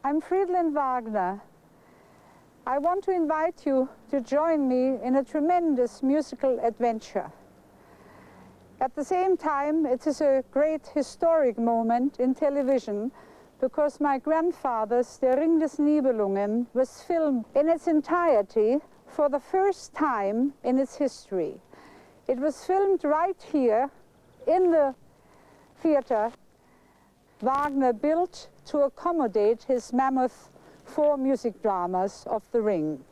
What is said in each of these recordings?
I'm Friedlin Wagner. I want to invite you to join me in a tremendous musical adventure. At the same time, it is a great historic moment in television because my grandfather's Der Ring des Nibelungen was filmed in its entirety for the first time in its history. It was filmed right here in the theater Wagner built to accommodate his mammoth 4 music dramas of The Ring.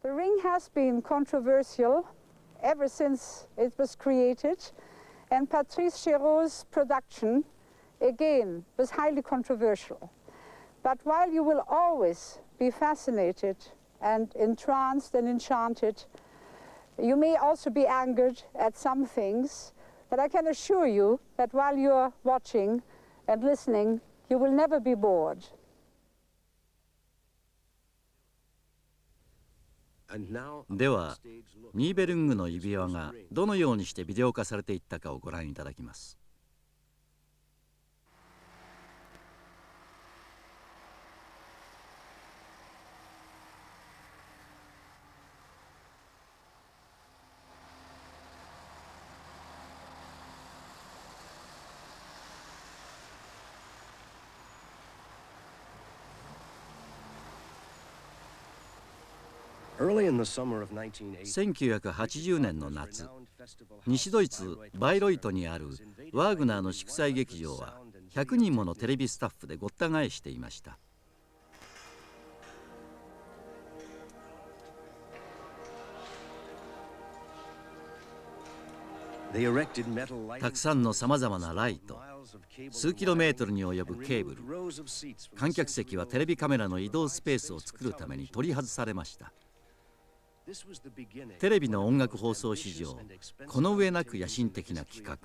The Ring has been controversial ever since it was created, and Patrice Chéreau's production, again, was highly controversial. But while you will always be fascinated and entranced and enchanted, you may also be angered at some things, but I can assure you that while you're watching and listening, you will never be bored. ではニーベルングの指輪がどのようにしてビデオ化されていったかをご覧いただきます。1980年の夏、西ドイツバイロイトにあるワーグナーの祝祭劇場は100人ものテレビスタッフでごった返していました。たくさんのさまざまなライト、数キロメートルに及ぶケーブル、観客席はテレビカメラの移動スペースを作るために取り外されました。テレビの音楽放送史上この上なく野心的な企画。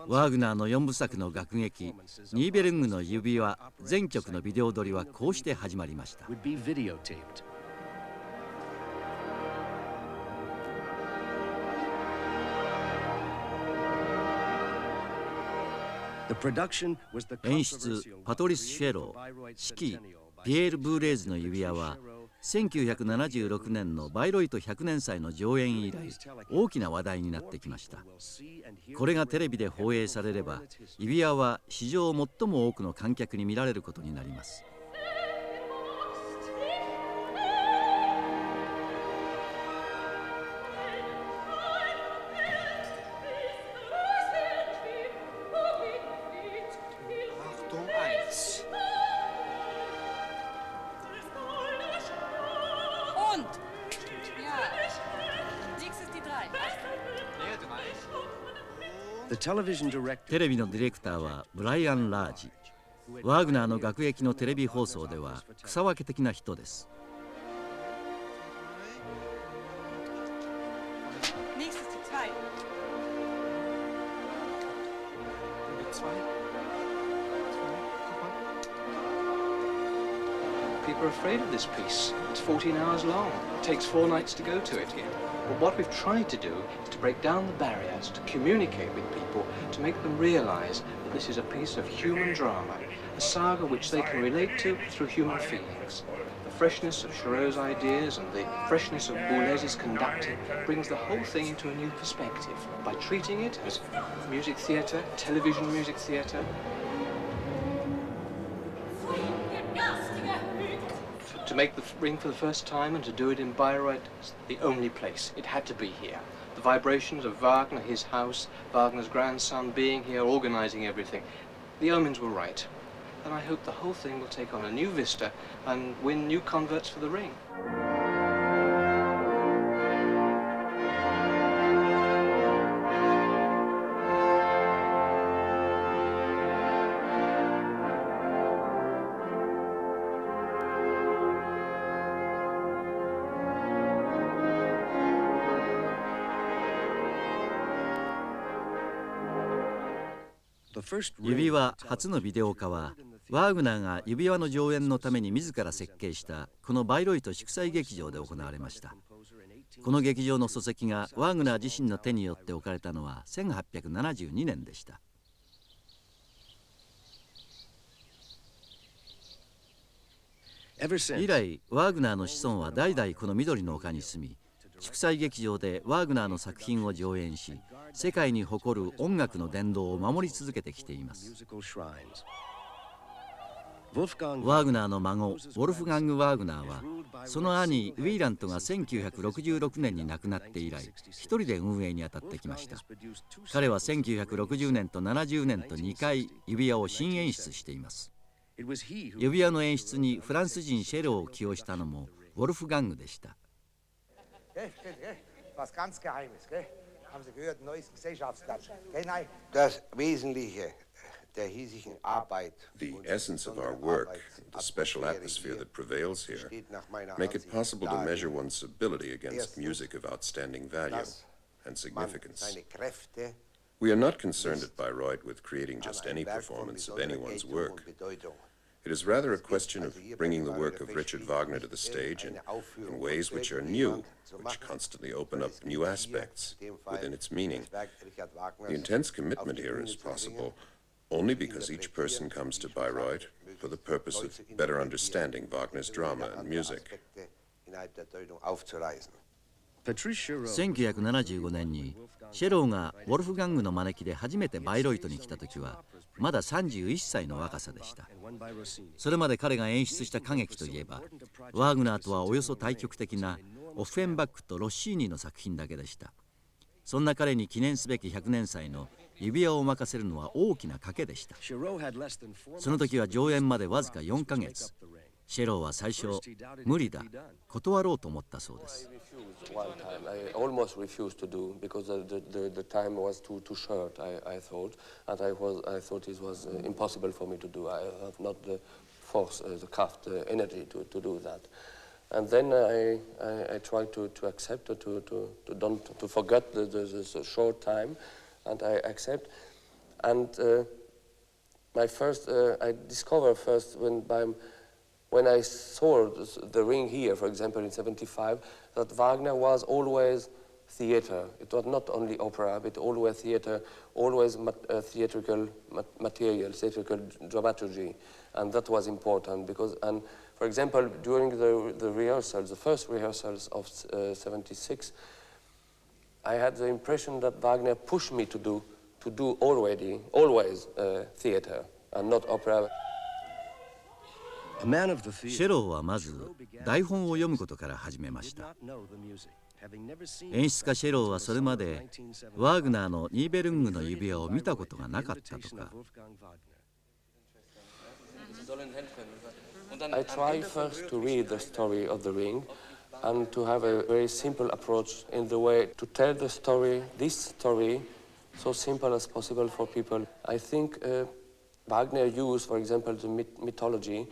ワーグナーの4部作の楽劇「ニーベルングの指輪」全曲のビデオ撮りはこうして始まりました。演出パトリス・シェロー、指揮ピエール・ブーレーズの指輪は1976年のバイロイト100年祭の上演以来大きな話題になってきました。これがテレビで放映されれば指輪は史上最も多くの観客に見られることになります。テレビのディレクターはブライアン・ラージ。ワーグナーの楽劇のテレビ放送では草分け的な人です。People are afraid of this piece. It's 14 hours long. It takes 4 nights to go to it here. But what we've tried to do is to break down the barriers, to communicate with people, to make them realize that this is a piece of human drama, a saga which they can relate to through human feelings. The freshness of Charot's ideas and the freshness of Boulez's conducting brings the whole thing into a new perspective by treating it as music theatre, television music theatre. To make the ring for the first time and to do it in Bayreuth, the only place. It had to be here. The vibrations of Wagner, his house, Wagner's grandson being here, organizing everything. The omens were right. And I hope the whole thing will take on a new vista and win new converts for the ring. 指輪初のビデオ化はワーグナーが指輪の上演のために自ら設計したこのバイロイト祝祭劇場で行われました。この劇場の礎石がワーグナー自身の手によって置かれたのは1872年でした。以来ワーグナーの子孫は代々この緑の丘に住み、祝祭劇場でワーグナーの作品を上演し、世界に誇る音楽の伝道を守り続けてきています。ワーグナーの孫ウォルフガング・ワーグナーはその兄ウィーラントが1966年に亡くなって以来一人で運営に当たってきました。彼は1960年と70年と2回指輪を新演出しています。指輪の演出にフランス人シェロを起用したのもウォルフガングでした。The essence of our work, the special atmosphere that prevails here, make it possible to measure one's ability against music of outstanding value and significance. We are not concerned at Bayreuth with creating just any performance of anyone's work. It is rather a question of bringing the work of Richard Wagner to the stage in ways which are new, which constantly open up new aspects within its meaning. The intense commitment here is possible only because each person comes to Bayreuth for the purpose of better understanding Wagner's drama and music. 1975年にシェローがウォルフガングの招きで初めてバイロイトに来た時はまだ31歳の若さでした。それまで彼が演出した歌劇といえばワーグナーとはおよそ対極的なオッフェンバックとロッシーニの作品だけでした。そんな彼に記念すべき100年祭の指輪を任せるのは大きな賭けでした。その時は上演までわずか4ヶ月。シェローは最初無理だ、断ろうと思ったそうです。One time I almost refused to do because the time was too short. I thought, and I thought it was impossible for me to do. I have not the force, the craft, the energy to do that. And then I tried to accept, to forget the short time, and I accept. And I discovered first when I saw the ring here, for example, in '75, that Wagner was always theater. It was not only opera, but always theater, always theatrical material, theatrical dramaturgy, and that was important because, and for example, during the rehearsals, the first rehearsals of '76, I had the impression that Wagner pushed me to do always theater and not opera. シェローはまず台本を読むことから始めました。演出家シェローはそれまでワーグナーのニーベルングの指輪を見たことがなかったとか。I try first to read the story of the ring and to have a very simple approach in the way to tell the story, this story, so simple as possible for people. I think Wagner used, for example, the mythology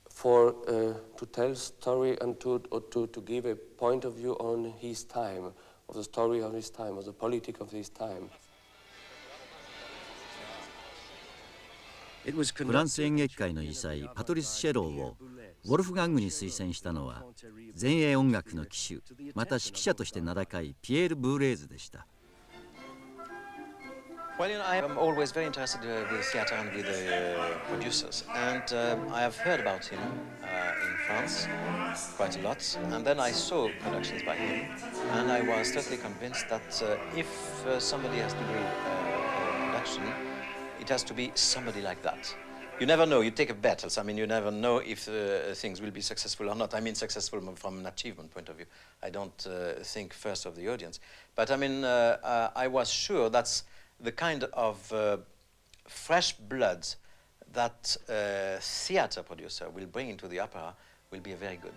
for to tell story and to give a point of view on his time, of the story of his time, of the politics of his time. フランス演劇界の異才パトリス・シェローをウォルフガングに推薦したのは前衛音楽の旗手また指揮者として名高いピエール・ブーレーズでした。Well, I am always very interested with theatre and with the producers, and I have heard about him in France quite a lot, and then I saw productions by him, and I was totally convinced that if somebody has to do a production, it has to be somebody like that. You never know, you take a bet, I mean, you never know if things will be successful or not. I mean successful from an achievement point of view. I don't think first of the audience. But I mean, I was sure that's the kind of fresh blood that a theatre producer will bring into the opera will be very good.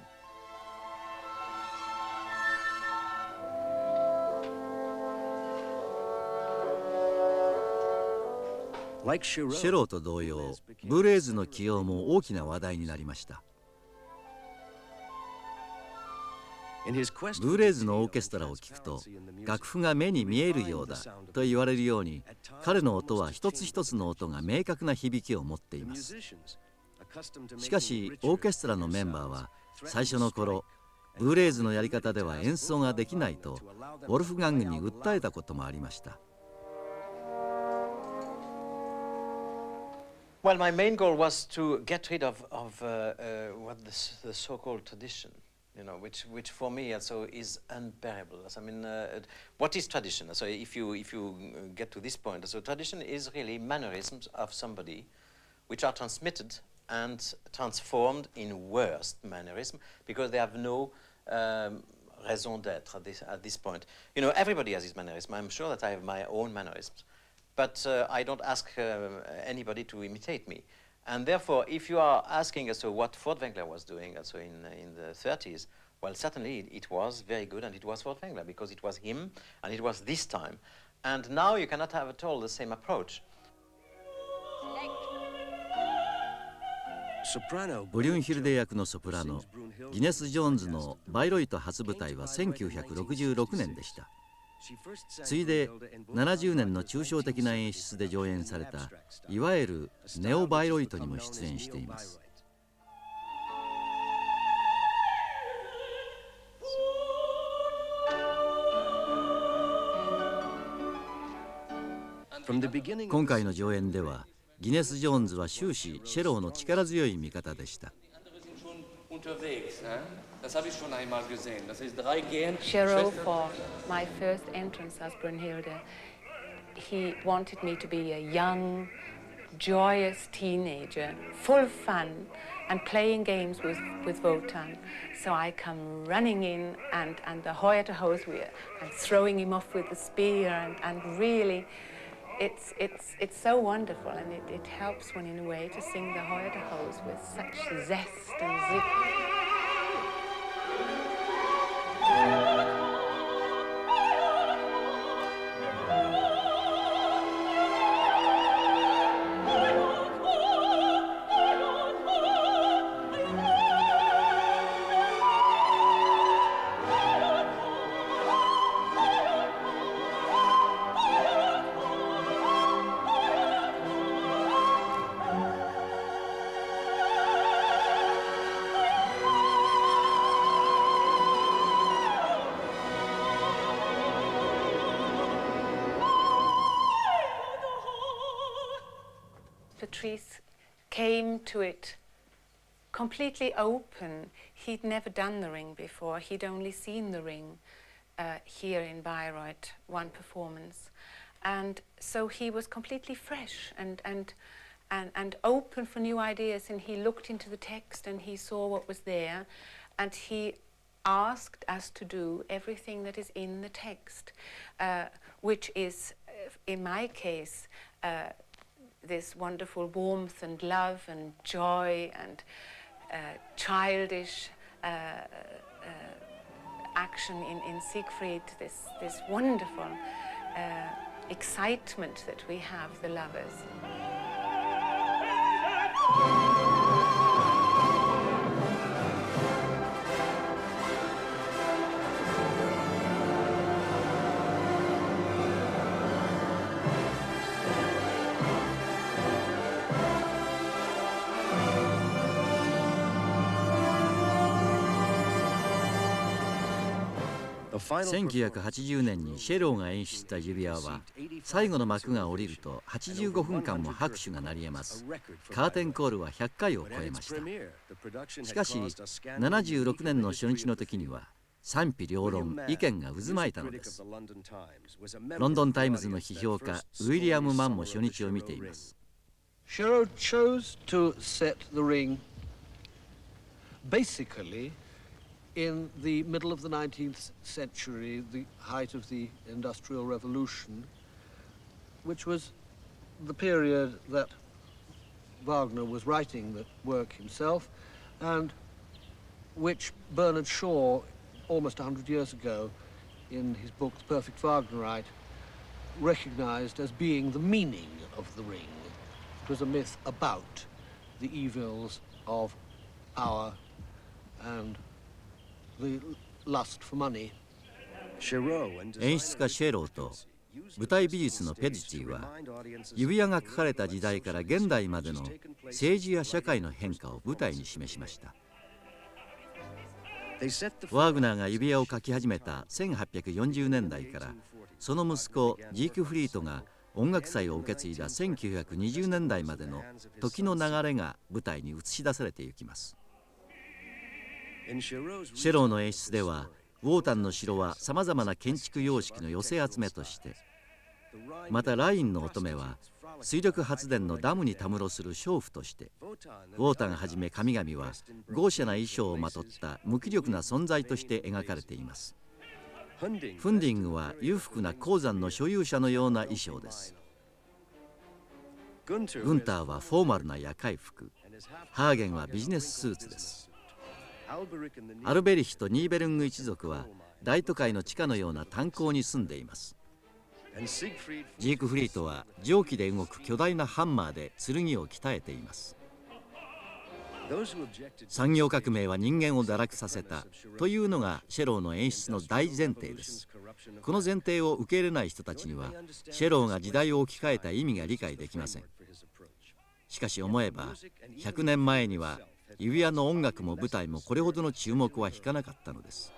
シェローと同様、ブーレーズの起用も大きな話題になりました。ブーレーズのオーケストラを聴くと楽譜が目に見えるようだと言われるように、彼の音は一つ一つの音が明確な響きを持っています。しかしオーケストラのメンバーは最初の頃ブーレーズのやり方では演奏ができないとウォルフガングに訴えたこともありました。Well, my main goal was to get rid of what the so-called tradition, you know, which for me also is unbearable. I mean, what is tradition? So if you get to this point, so tradition is really mannerisms of somebody, which are transmitted and transformed in worst mannerism because they have no raison d'être at this point. You know, everybody has his mannerism. I'm sure that I have my own mannerisms. But I don't ask anybody to imitate me. And therefore, if you are asking as to what Furtwängler was doing also in the 30s, well, certainly it was very good, and it was Furtwängler, because it was him, and it was this time. And now you cannot have at all the same approach. ブリュンヒルデ役のソプラノ、ギネス・ジョーンズのバイロイト初舞台は1966年でした。次いで70年の抽象的な演出で上演されたいわゆるネオバイロイトにも出演しています。今回の上演ではギネス・ジョーンズは終始シェローの力強い味方でした。Shero, for my first entrance as Brunhilde, he wanted me to be a young, joyous teenager, full of fun, and playing games with Wotan. So I come running in, and the Hoya to hose, I'm throwing him off with the spear, and really, it's so wonderful, and it helps one in a way to sing the Hoya to hose with such zest and zip. Patrice came to it completely open. He'd never done the Ring before. He'd only seen the Ring here in Bayreuth, one performance. And so he was completely fresh and open for new ideas, and he looked into the text and he saw what was there, and he asked us to do everything that is in the text, which is, in my case, this wonderful warmth and love and joy and childish action in Siegfried, this wonderful excitement that we have, the lovers.1980年にシェローが演出した指輪は最後の幕が下りると85分間も拍手が鳴り得ます。カーテンコールは100回を超えました。しかし76年の初日の時には賛否両論、意見が渦巻いたのです。ロンドンタイムズの批評家ウィリアム・マンも初日を見ています。Shero chose to set the ring basically in the middle of the 19th century, the height of the Industrial Revolution, which was the period that Wagner was writing the work himself, and which Bernard Shaw, almost 100 years ago, in his book The Perfect Wagnerite, recognized as being the meaning of the ring. It was a myth about the evils of power and the lust for money. 演出家シェローと舞台美術のペディティは指輪が描かれた時代から現代までの政治や社会の変化を舞台に示しました。ワーグナーが指輪を描き始めた1840年代からその息子ジークフリートが音楽祭を受け継いだ1920年代までの時の流れが舞台に映し出されていきます。シェローの演出ではウォータンの城はさまざまな建築様式の寄せ集めとして、またラインの乙女は水力発電のダムにたむろする娼婦として、ウォータンはじめ神々は豪奢な衣装をまとった無気力な存在として描かれています。フンディングは裕福な鉱山の所有者のような衣装です。グンターはフォーマルな夜会服、ハーゲンはビジネススーツです。アルベリヒとニーベルング一族は大都会の地下のような炭鉱に住んでいます。ジークフリートは蒸気で動く巨大なハンマーで剣を鍛えています。産業革命は人間を堕落させたというのがシェローの演出の大前提です。この前提を受け入れない人たちにはシェローが時代を置き換えた意味が理解できません。しかし思えば100年前には指輪の音楽も舞台もこれほどの注目は引かなかったのです。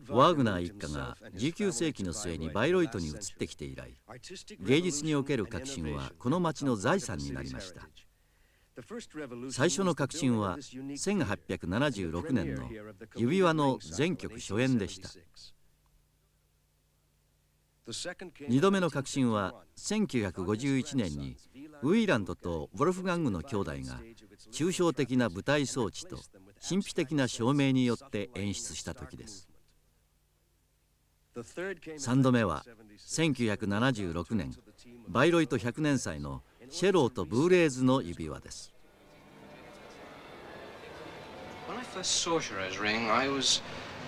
ワーグナー一家が19世紀の末にバイロイトに移ってきて以来、芸術における革新はこの町の財産になりました。最初の革新は1876年の指輪の全曲初演でした。2度目の革新は1951年にウィーランドとウォルフガングの兄弟が抽象的な舞台装置と神秘的な照明によって演出した時です。3度目は1976年バイロイト100年祭のシェローとブーレーズの指輪です。When I first saw Giroud's ring, I was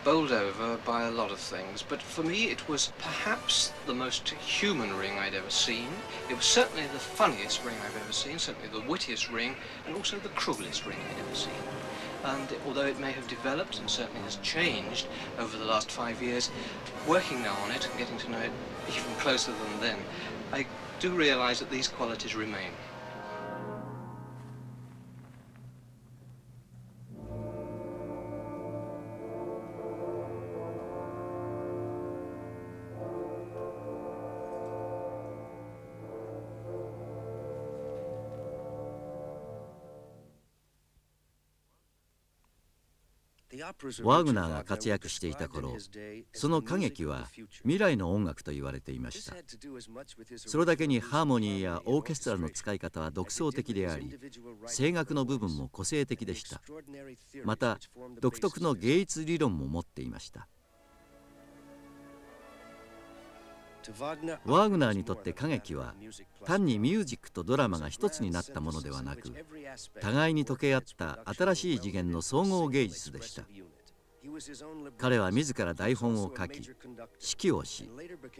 bowled over by a lot of things, but for me it was perhaps the most human ring I'd ever seen. It was certainly the funniest ring I've ever seen, certainly the wittiest ring, and also the cruelest ring I'd ever seen. And although it may have developed and certainly has changed over the last 5 years, working now on it and getting to know it even closer than then, I do realize that these qualities remain. ワーグナーが活躍していた頃、その歌劇は未来の音楽と言われていました。それだけにハーモニーやオーケストラの使い方は独創的であり、声楽の部分も個性的でした。また独特の芸術理論も持っていました。ワーグナーにとって歌劇は単にミュージックとドラマが一つになったものではなく、互いに溶け合った新しい次元の総合芸術でした。彼は自ら台本を書き、指揮をし、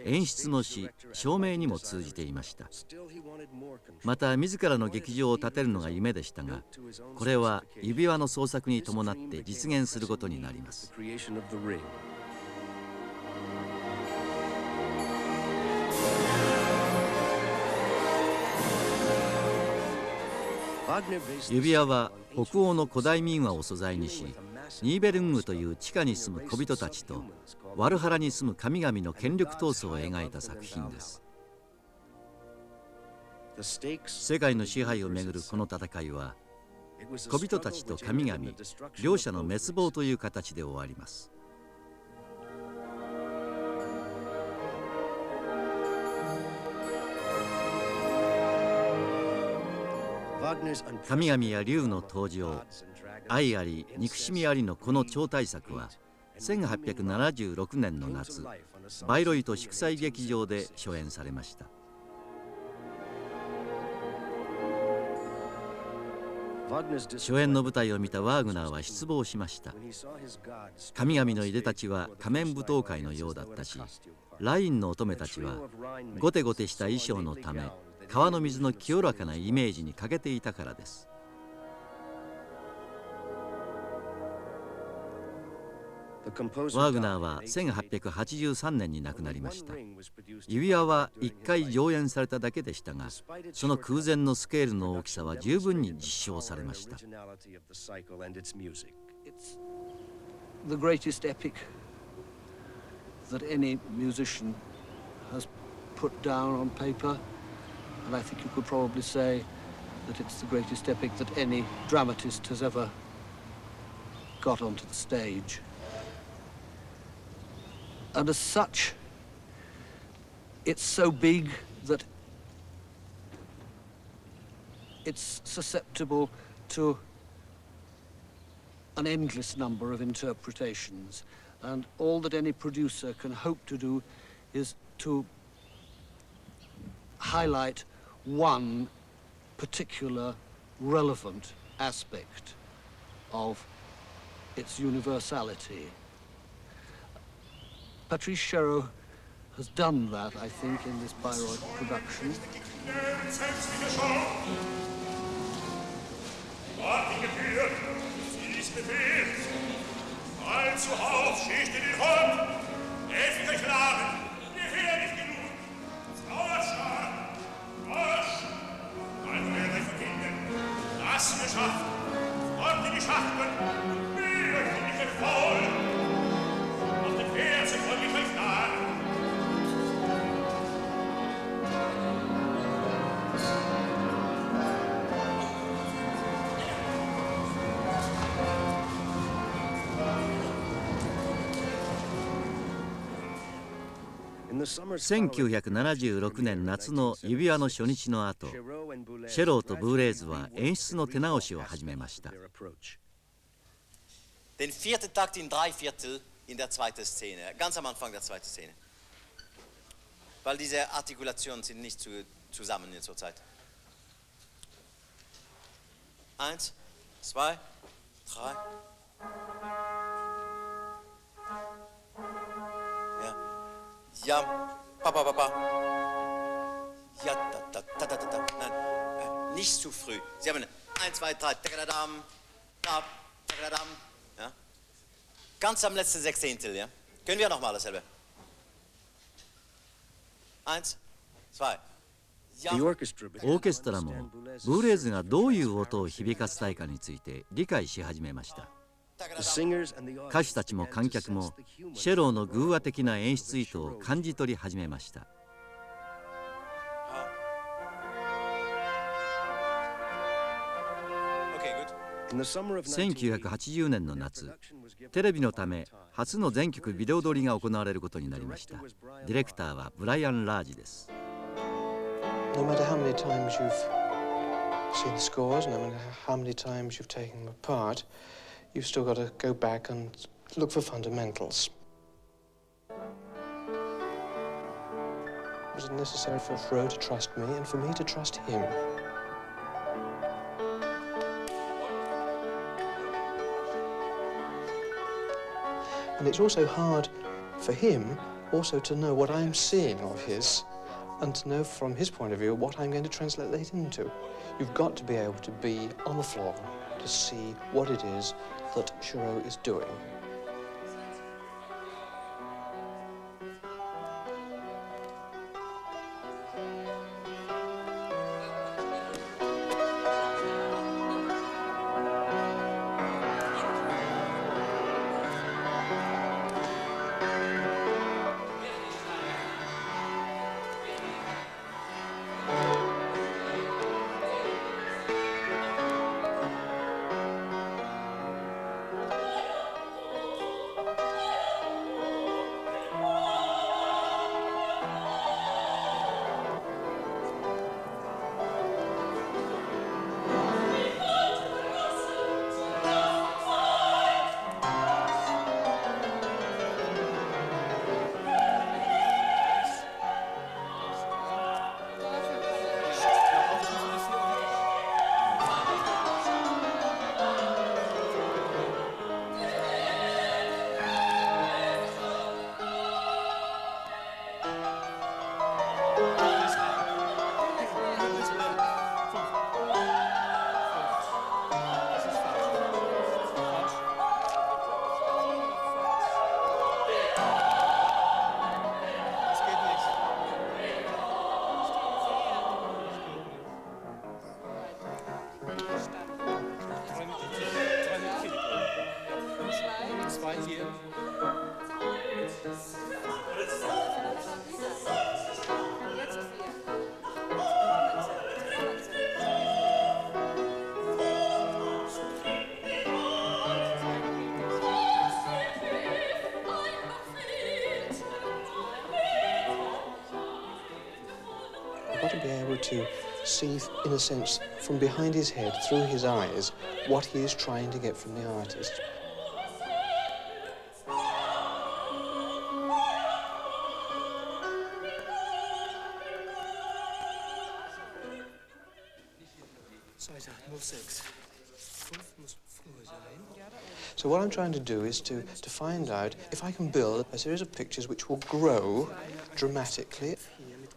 演出もし、照明にも通じていました。また自らの劇場を建てるのが夢でしたが、これは指輪の創作に伴って実現することになります。指輪は北欧の古代民話を素材にし、ニーベルングという地下に住む小人たちとワルハラに住む神々の権力闘争を描いた作品です。世界の支配をめぐるこの戦いは、小人たちと神々両者の滅亡という形で終わります。神々や竜の登場、愛あり憎しみありのこの超大作は1876年の夏、バイロイト祝祭劇場で初演されました。初演の舞台を見たワーグナーは失望しました。神々のいでたちは仮面舞踏会のようだったし、ラインの乙女たちはゴテゴテした衣装のため川の水の清らかなイメージに欠けていたからです。ワーグナーは1883年に亡くなりました。指輪は1回上演されただけでしたが、その空前のスケールの大きさは十分に実証されました。The greatest epic that any musician has put down on paper, and I think you could probably say that it's the greatest epic that any dramatist has ever got onto the stage. And as such, it's so big that it's susceptible to an endless number of interpretations. And all that any producer can hope to do is to highlight one particular relevant aspect of its universality. Patrice Chéreau has done that, I think, in this Bayreuth production. Allzu auf, schicht in den Hund! Helft euch lagen! Ihr hört nicht genug! Zauberstab! Marsch! Also werdet euch verbinden! Das wir schaffen! Kommt in die Schachteln! Mühe euch nicht entfaul! Auf den Fersen folge ich euch nach!1976年夏の指輪の初日の後、シェローとブーレーズは演出の手直しを始めました。Den vierten Takt in 3/4 in der zweiten Szene, ganz am Anfang der zweiten Szene. Weil diese Artikulationen sind nicht zusammen in zur Zeit. 1, 2, 3. Ja, Papa, Papa. Ja, da. Nein, nicht zu früh. Sie haben 1, 2, 3. Ja. Ganz am letzten Sechzehntel, ja. Können wir nochmal dasselbe? 1, 2. オーケストラもブーレーズがどういう音を響かせたいかについて理解し始めました。歌手たちも観客もシェローの偶話的な演出意図を感じ取り始めました。1980年の夏、テレビのため初の全曲ビデオ撮りが行われることになりました。ディレクターはブライアン・ラージです。No matter how many times you've seen the scores, no matter how many times you've taken them apart, you've still got to go back and look for fundamentals. It was necessary for Fro to trust me and for me to trust him. And it's also hard for him also to know what I'm seeing of his and to know from his point of view what I'm going to translate that into. You've got to be able to be on the floor to see what it is that Shiro is doing. I've got to be able to see, in a sense, from behind his head, through his eyes, what he is trying to get from the artist. So what I'm trying to do is to find out if I can build a series of pictures which will grow dramatically.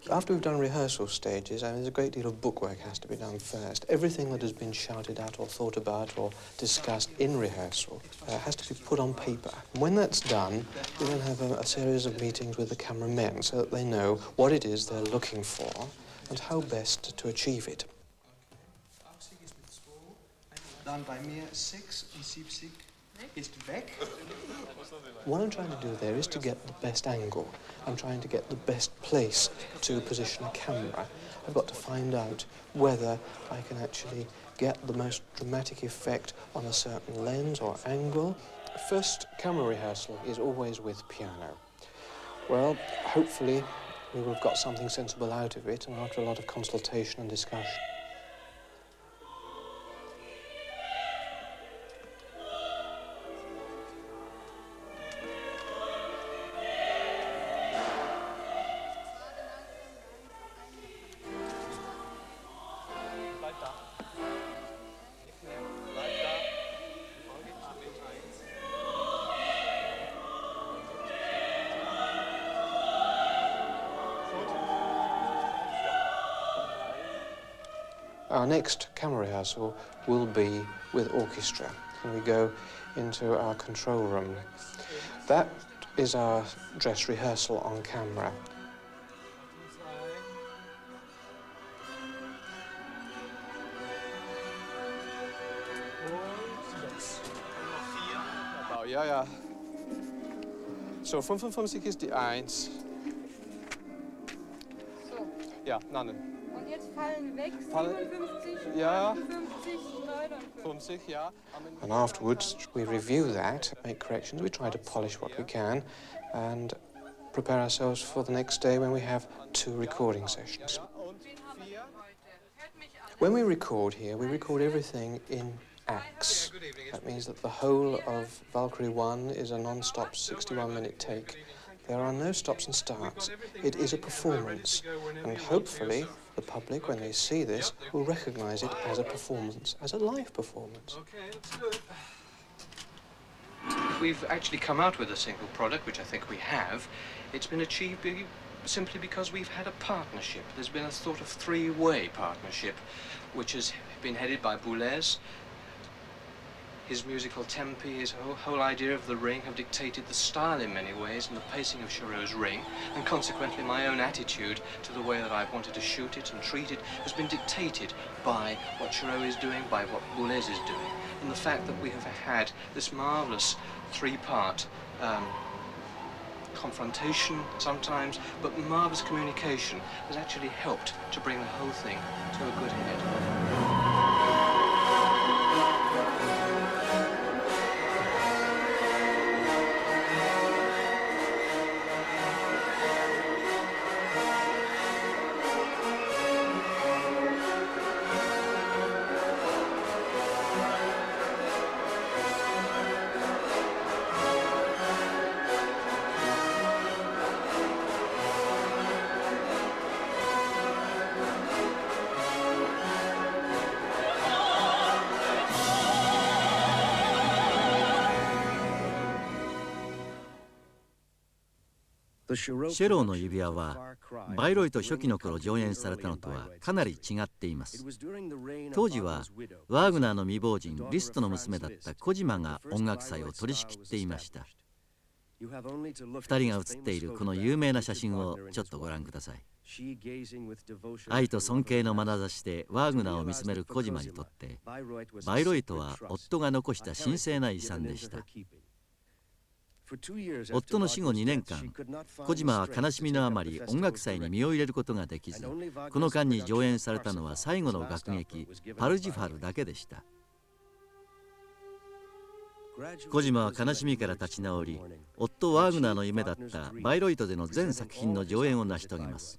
After we've done rehearsal stages, there's a great deal of bookwork has to be done first. Everything that has been shouted at or thought about or discussed in rehearsal has to be put on paper. And when that's done, we then have a series of meetings with the cameramen so that they know what it is they're looking for and how best to achieve it. Dan bij meer 6 en 70 is weg. What I'm trying to do there is to get the best angle. I'm trying to get the best place to position a camera. I've got to find out whether I can actually get the most dramatic effect on a certain lens or angle. First camera rehearsal is always with piano. Well, hopefully we will have got something sensible out of it, and after a lot of consultation and discussion. Our next camera rehearsal will be with orchestra, and we go into our control room. That is our dress rehearsal on camera. Ja, ja. So, 55 ist die 1. So. Ja, Nannen. And afterwards, we review that, make corrections, we try to polish what we can, and prepare ourselves for the next day when we have 2 recording sessions. When we record here, we record everything in acts. That means that the whole of Valkyrie 1 is a non-stop 61-minute take. There are no stops and starts. It is a performance, and hopefully the public, when they see this, will recognize it as a performance, as a live performance. Okay, that's good. If we've actually come out with a single product, which I think we have, it's been achieved simply because we've had a partnership. There's been a sort of 3-way partnership, which has been headed by Boulez. His musical tempi, his whole idea of the ring have dictated the style in many ways and the pacing of Charot's ring, and consequently my own attitude to the way that I've wanted to shoot it and treat it has been dictated by what Charot is doing, by what Boulez is doing, and the fact that we have had this marvellous 3-part confrontation sometimes, but marvellous communication has actually helped to bring the whole thing to a good head.シェローの指輪はバイロイト初期の頃上演されたのとはかなり違っています。当時はワーグナーの未亡人リストの娘だったコジマが音楽祭を取り仕切っていました。2人が写っているこの有名な写真をちょっとご覧ください。愛と尊敬の眼差しでワーグナーを見つめるコジマにとってバイロイトは夫が残した神聖な遺産でした。夫の死後2年間、コジマは悲しみのあまり音楽祭に身を入れることができず、この間に上演されたのは最後の楽劇パルジファルだけでした。コジマは悲しみから立ち直り、夫ワーグナーの夢だったバイロイトでの全作品の上演を成し遂げます。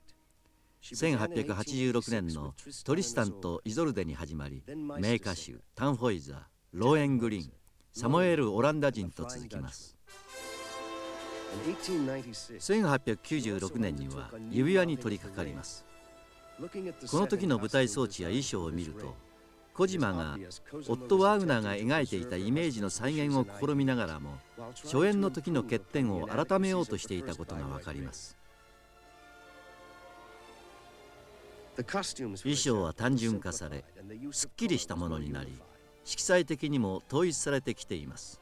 1886年のトリスタンとイゾルデに始まり、名歌手タンホイザー、ローエン・グリーン、サムエル・オランダ人と続きます。1896年には指輪に取り掛かります。この時の舞台装置や衣装を見ると、コジマが夫ワーグナーが描いていたイメージの再現を試みながらも、初演の時の欠点を改めようとしていたことがわかります。衣装は単純化され、すっきりしたものになり、色彩的にも統一されてきています。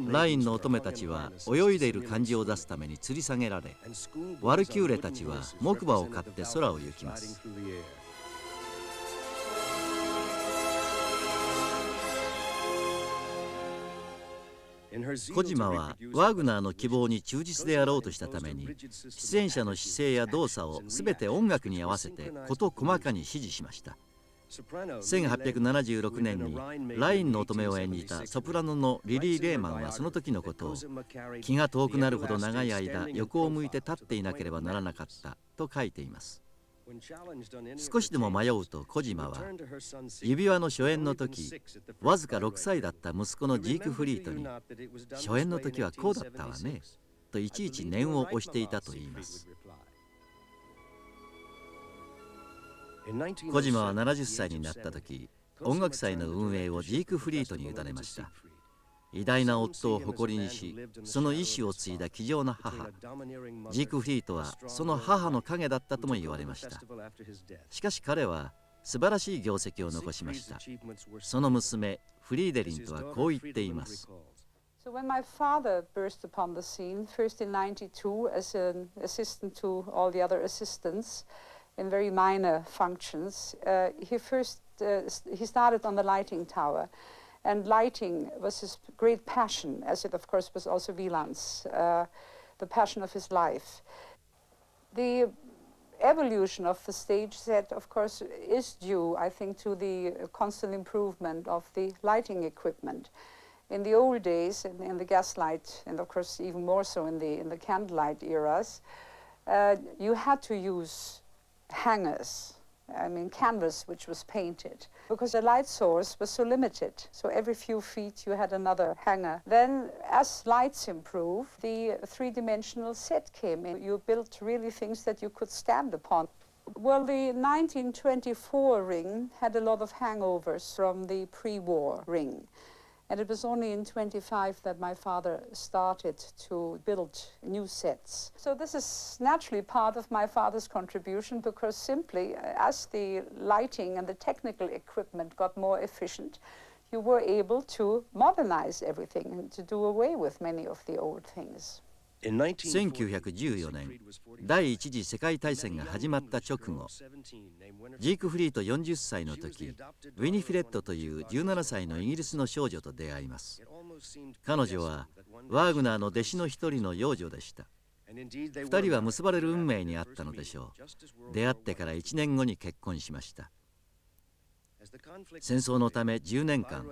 ラインの乙女たちは泳いでいる感じを出すために吊り下げられ、ワルキューレたちは木馬を買って空を行きます。コジマはワーグナーの希望に忠実であろうとしたために、出演者の姿勢や動作を全て音楽に合わせて事細かに指示しました。1876年にラインの乙女を演じたソプラノのリリー・レーマンはその時のことを、気が遠くなるほど長い間横を向いて立っていなければならなかったと書いています。少しでも迷うとコジマは指輪の初演の時、わずか6歳だった息子のジークフリートに、初演の時はこうだったわねといちいち念を押していたといいます。コジマは70歳になった時、音楽祭の運営をジークフリートに委ねました。偉大な夫を誇りにし、その意志を継いだ気丈な母、ジークフリートはその母の影だったとも言われました。しかし彼は素晴らしい業績を残しました。その娘フリーデリンとはこう言っています。So when my father burst upon the scene, first in 92 as an assistant to all the other assistants in very minor functions, he started on the lighting tower, and lighting was his great passion, as it of course was also Wieland's, the passion of his life. The evolution of the stage set, of course, is due, I think, to the constant improvement of the lighting equipment. In the old days, in the gaslight, and of course even more so in the candlelight eras, you had to use hangers. I mean, canvas which was painted, because the light source was so limited. So every few feet you had another hanger. Then, as lights improved, the three-dimensional set came in. You built really things that you could stand upon. Well, the 1924 ring had a lot of hangovers from the pre-war ring. And it was only in 25 that my father started to build new sets. So this is naturally part of my father's contribution, because simply as the lighting and the technical equipment got more efficient, you were able to modernize everything and to do away with many of the old things. 1914年、第一次世界大戦が始まった直後、ジークフリート40歳の時、ウィニフィレットという17歳のイギリスの少女と出会います。彼女はワーグナーの弟子の一人の養女でした。2人は結ばれる運命にあったのでしょう。出会ってから1年後に結婚しました。戦争のため10年間、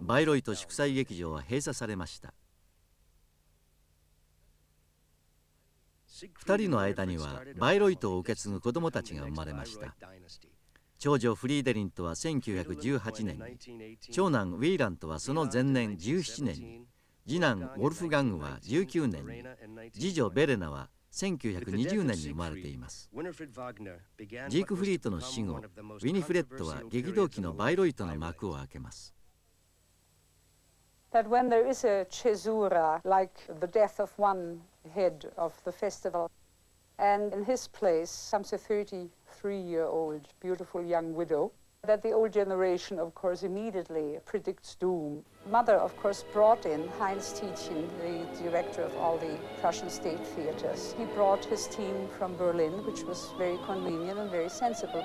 バイロイト祝祭劇場は閉鎖されました。2人の間にはバイロイトを受け継ぐ子供たちが生まれました。長女フリーデリントは1918年に、長男ウィーラントはその前年17年に、次男ウォルフガングは19年に、次女ベレナは1920年に生まれています。ジークフリートの死後、ウィニフレットは激動期のバイロイトの幕を開けます。That when there is a caesura, like the death of one head of the festival, and in his place comes a 33-year-old beautiful young widow, that the old generation, of course, immediately predicts doom. Mother, of course, brought in Heinz Tietjen, the director of all the Prussian state theaters. He brought his team from Berlin, which was very convenient and very sensible.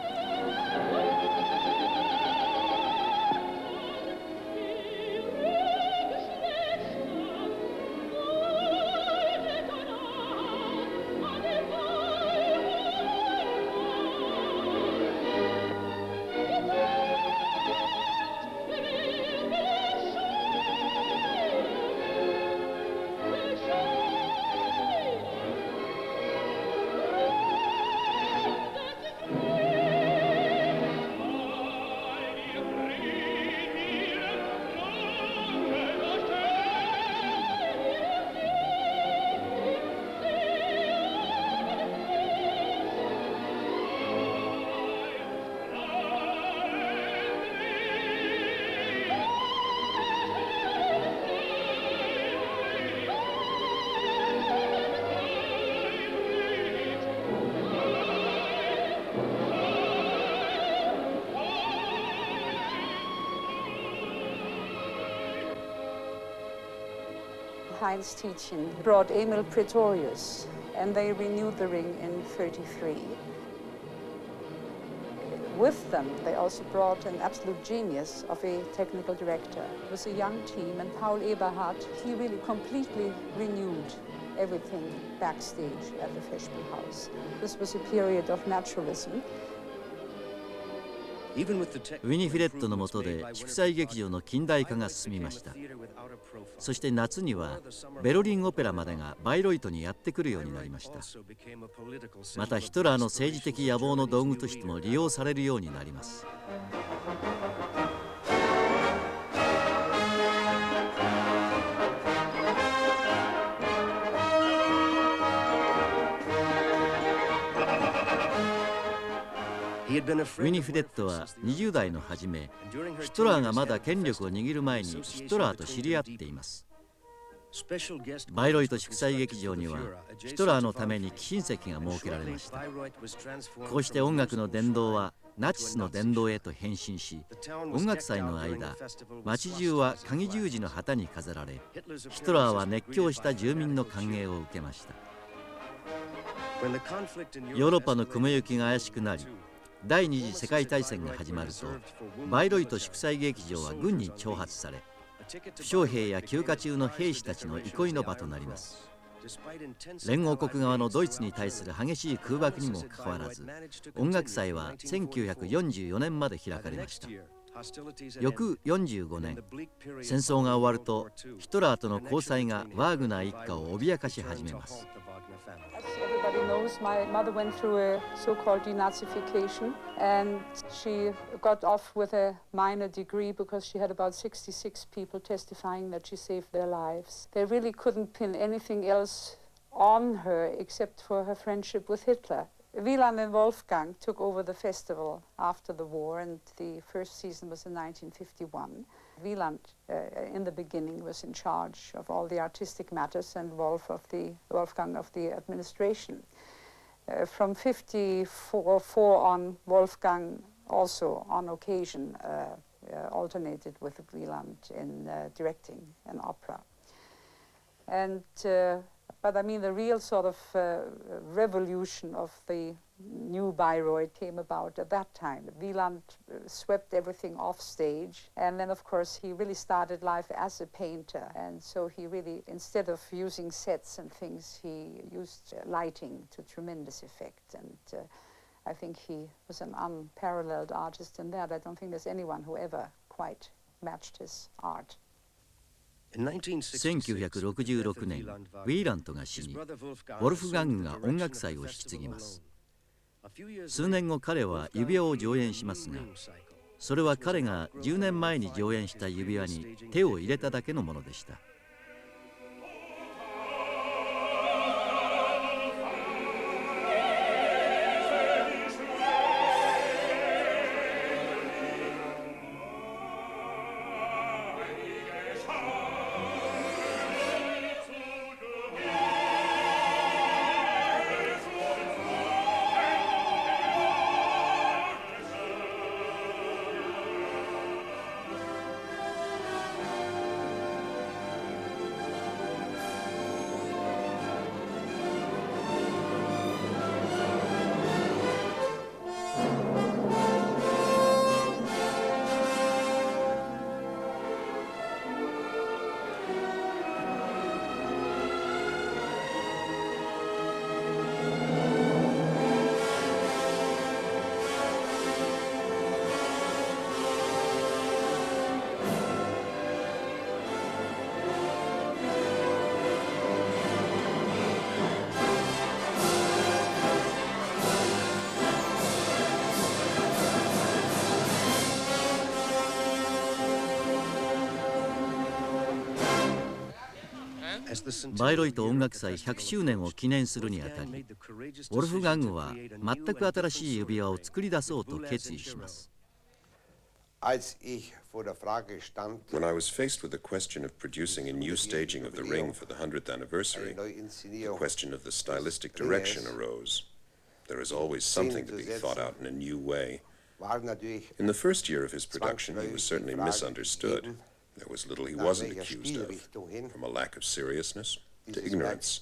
Heinz Tietjen brought Emil Pretorius, and they renewed the ring in 33. With them, they also brought an absolute genius of a technical director. It was a young team, and Paul Eberhardt, he really completely renewed everything backstage at the Festspielhaus. This was a period of naturalism. ウィニフィレットの下で祝祭劇場の近代化が進みました。そして夏にはベルリンオペラまでがバイロイトにやってくるようになりました。またヒトラーの政治的野望の道具としても利用されるようになります。ウィニフィレットは20代の初め、ヒトラーがまだ権力を握る前にヒトラーと知り合っています。バイロイト祝祭劇場にはヒトラーのために貴賓席が設けられました。こうして音楽の殿堂はナチスの殿堂へと変身し、音楽祭の間、街中は鍵十字の旗に飾られ、ヒトラーは熱狂した住民の歓迎を受けました。ヨーロッパの雲行きが怪しくなり、第二次世界大戦が始まると、バイロイト祝祭劇場は軍に挑発され、負傷兵や休暇中の兵士たちの憩いの場となります。連合国側のドイツに対する激しい空爆にもかかわらず、音楽祭は1944年まで開かれました。翌45年、戦争が終わるとヒトラーとの交際がワーグナー一家を脅かし始めます。Everybody knows my mother went through a so-called denazification, and she got off with a minor degree because she had about 66 people testifying that she saved their lives. They really couldn't pin anything else on her except for her friendship with Hitler. Wieland and Wolfgang took over the festival after the war, and the first season was in 1951. Wieland, in the beginning, was in charge of all the artistic matters, and Wolfgang of the administration. From 1954 on, Wolfgang also, on occasion, alternated with Wieland in directing an opera. But I mean, the real sort of revolution of the new Bayreuth came about at that time. Wieland swept everything off stage, and then of course he really started life as a painter, and so he really, instead of using sets and things, he used lighting to tremendous effect, and I think he was an unparalleled artist in that. I don't think there's anyone who ever quite matched his art. 1966年、ウィーラントが死に、ウォルフガングが音楽祭を引き継ぎます。数年後、彼は指輪を上演しますが、それは彼が10年前に上演した指輪に手を入れただけのものでした。バイロイト音楽祭100周年を記念するにあたり、ウォルフガングは全く新しい指輪を作り出そうと決意します。When I was faced with the question of producing a new staging of the ring for the 100th anniversary, the question of the stylistic direction arose. There is always something to be thought out in a new way. In the first year of his production, he was certainly misunderstood. There was little he wasn't accused of, from a lack of seriousness to ignorance.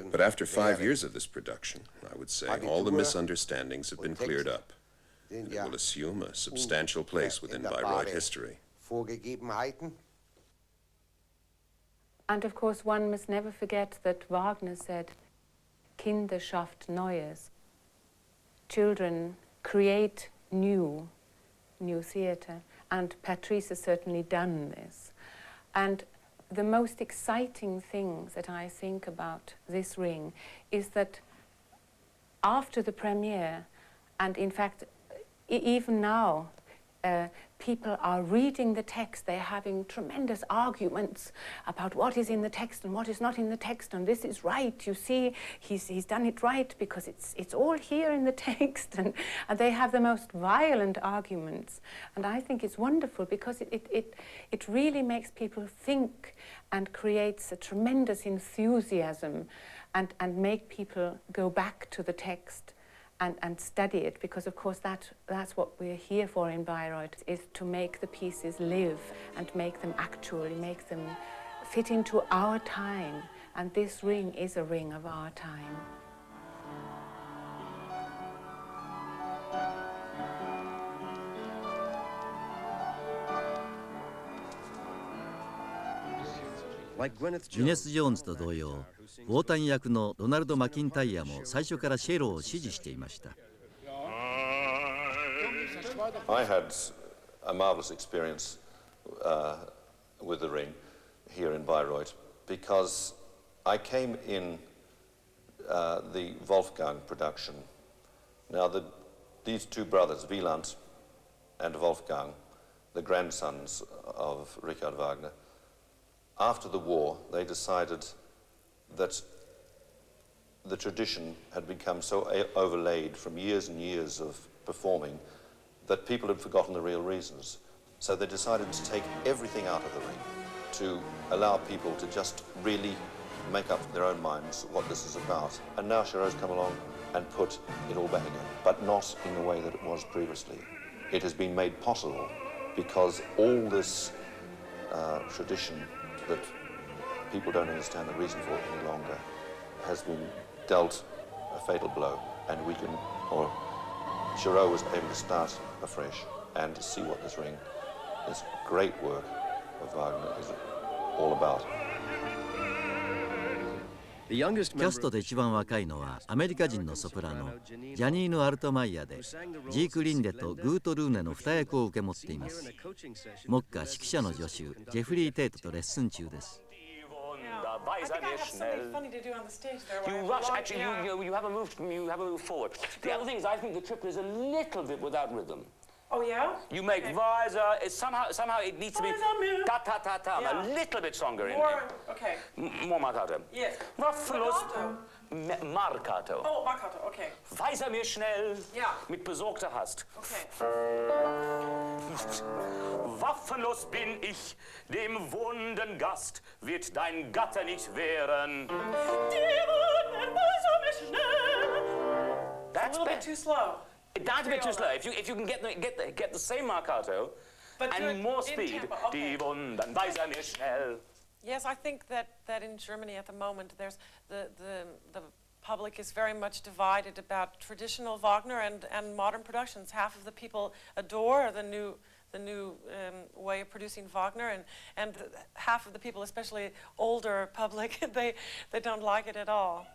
But after 5 years of this production, I would say all the misunderstandings have been cleared up, and it will assume a substantial place within Bayreuth history. And of course, one must never forget that Wagner said, Kinder schafft Neues. Children create new theatre. And Patrice has certainly done this. And the most exciting things that I think about this ring is that after the premiere, and in fact, even now, people are reading the text. They're having tremendous arguments about what is in the text and what is not in the text, and this is right. You see, he's done it right because it's all here in the text, and they have the most violent arguments. And I think it's wonderful because it really makes people think and creates a tremendous enthusiasm and make people go back to the text and study it, because of course that's what we're here for in Bayreuth, is to make the pieces live and make them actually, make them fit into our time. And this ring is a ring of our time. Gwyneth ジョーンズと同様、ウォータン役のドナルド・マキンタイヤも最初からシェロを支持していました。I had a marvelous experience with the ring here in Bayreuth because I came in the Wolfgang production. Now these two brothers, Wieland and Wolfgang, the grandsons of Richard Wagner, after the war they decided that the tradition had become so overlaid from years and years of performing that people had forgotten the real reasons. So they decided to take everything out of the ring to allow people to just really make up their own minds what this is about. And now Chereau's come along and put it all back again, but not in the way that it was previously. It has been made possible because all this tradition that people don't understand the reason for any longer has been dealt a fatal blow, and we can, or Chereau was able to start afresh and to see what this ring, this great work of Wagner is all about. キャストで一番若いのはアメリカ人のソプラノジャニーヌ・アルトマイヤで、ジーク・リンデとグート・ルーネの二役を受け持っています。目下指揮者の助手ジェフリー・テイトとレッスン中です。I think I have something funny to do on the stage there. You rush, actually, you have a move forward. The other thing is, I think the triple is a little bit without rhythm. Oh, yeah? You make visor, it's somehow it needs to be ta-ta-ta-ta, a little bit stronger. More, okay. More marcato. Yes. Marcato. Marcato. Oh, marcato, okay. Weiser mir schnell, ja. Mit besorgter Hast. Okay. Waffenlos bin ich, dem wunden Gast wird dein Gatte nicht wehren. That's a little bit too slow. That's a bit too slow. If you can get the same marcato and more speed, die Wunden weiser mir schnell. Yes, I think that in Germany at the moment there's the public is very much divided about traditional Wagner and modern productions. Half of the people adore the new way of producing Wagner, and half of the people, especially older public, they don't like it at all.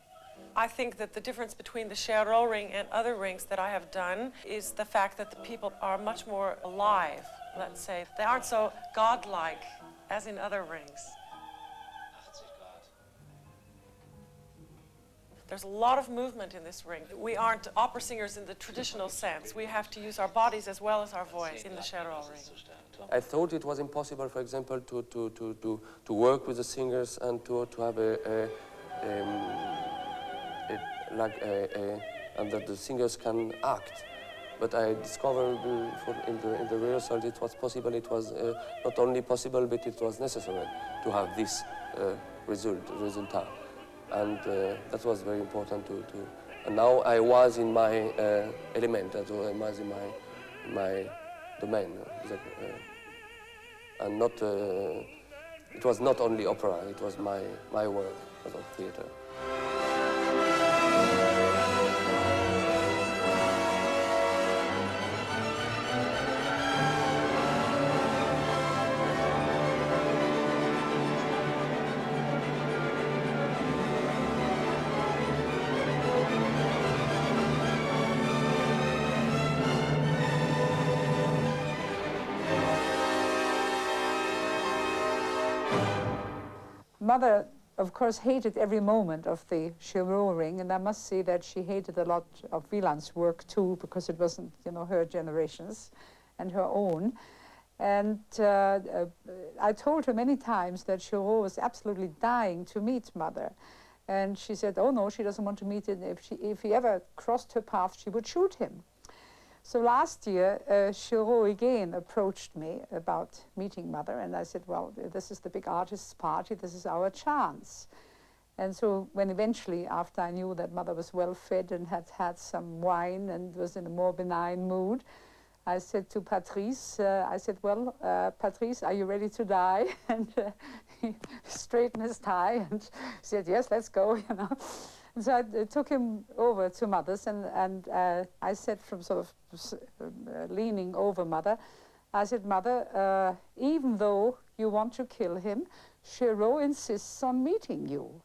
I think that the difference between the Chereau ring and other rings that I have done is the fact that the people are much more alive, let's say. They aren't so godlike as in other rings. There's a lot of movement in this ring. We aren't opera singers in the traditional sense. We have to use our bodies as well as our voice in the Chereau ring. I thought it was impossible, for example, to work with the singers and to have and that the singers can act. But I discovered in the rehearsal it was possible. It was not only possible, but it was necessary to have this result. And that was very important to and now I was in my element, I was in my domain, and not it was not only opera, it was my work as a theater. Mother, of course, hated every moment of the Chereau ring, and I must say that she hated a lot of Wieland's work too, because it wasn't, her generations and her own. And I told her many times that Chereau was absolutely dying to meet Mother. And she said, oh no, she doesn't want to meet him. If he ever crossed her path, she would shoot him. So last year, Chereau again approached me about meeting Mother, and I said, well, this is the big artists' party, this is our chance. And so when eventually, after I knew that Mother was well fed and had had some wine and was in a more benign mood, I said to Patrice, Patrice, are you ready to die? And he straightened his tie and said, yes, let's go, And so I took him over to Mother's, and I said, from sort of leaning over Mother, I said, Mother, even though you want to kill him, Chereau insists on meeting you.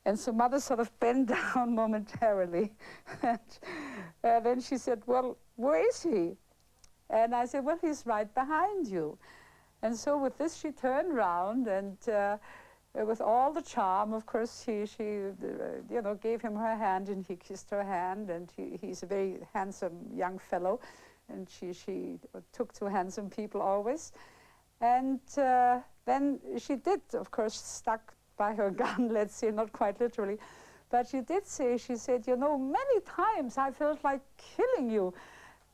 And so Mother sort of bent down momentarily. And then she said, well, where is he? And I said, well, he's right behind you. And so with this, she turned around and with all the charm, of course, she you know, gave him her hand and he kissed her hand, and he's a very handsome young fellow, and she took to handsome people always. And then she did, of course, stuck by her gun, let's say, not quite literally, but she did say, she said, you know, many times I felt like killing you.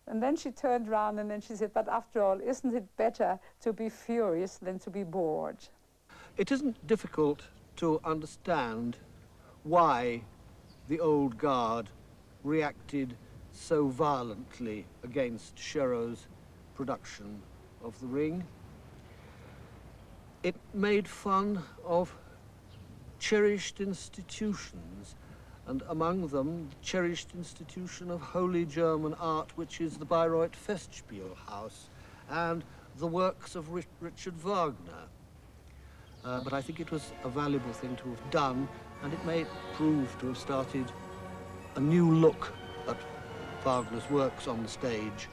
And then she turned around and then she said, but after all, isn't it better to be furious than to be bored? It isn't difficult to understand why the old guard reacted so violently against Sherrow's production of The Ring. It made fun of cherished institutions, and among them the cherished institution of Holy German art, which is the Bayreuth Festspielhaus, and the works of Richard Wagner. But I think it was a valuable thing to have done, and it may prove to have started a new look at Wagner's works on the stage.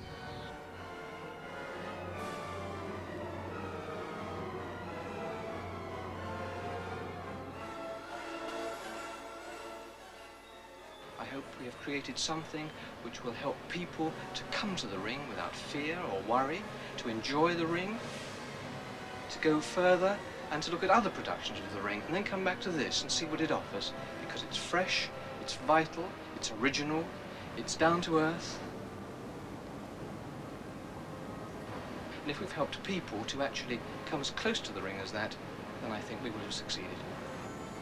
I hope we have created something which will help people to come to the Ring without fear or worry, to enjoy the Ring, to go further and to look at other productions of the Ring, and then come back to this and see what it offers, because it's fresh, it's vital, it's original, it's down to earth. And if we've helped people to actually come as close to the Ring as that, then I think we will have succeeded.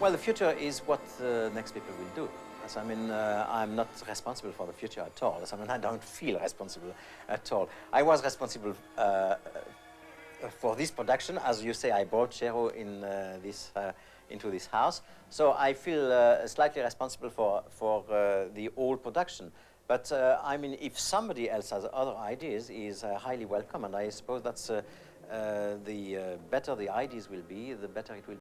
Well, the future is what the next people will do. I mean, I'm not responsible for the future at all. I mean, I don't feel responsible at all. I was responsible for this production. As you say, I brought Sherrow in into this house. So I feel slightly responsible for the whole production. But I mean, if somebody else has other ideas, is highly welcome. And I suppose that's the better the ideas will be, the better it will be.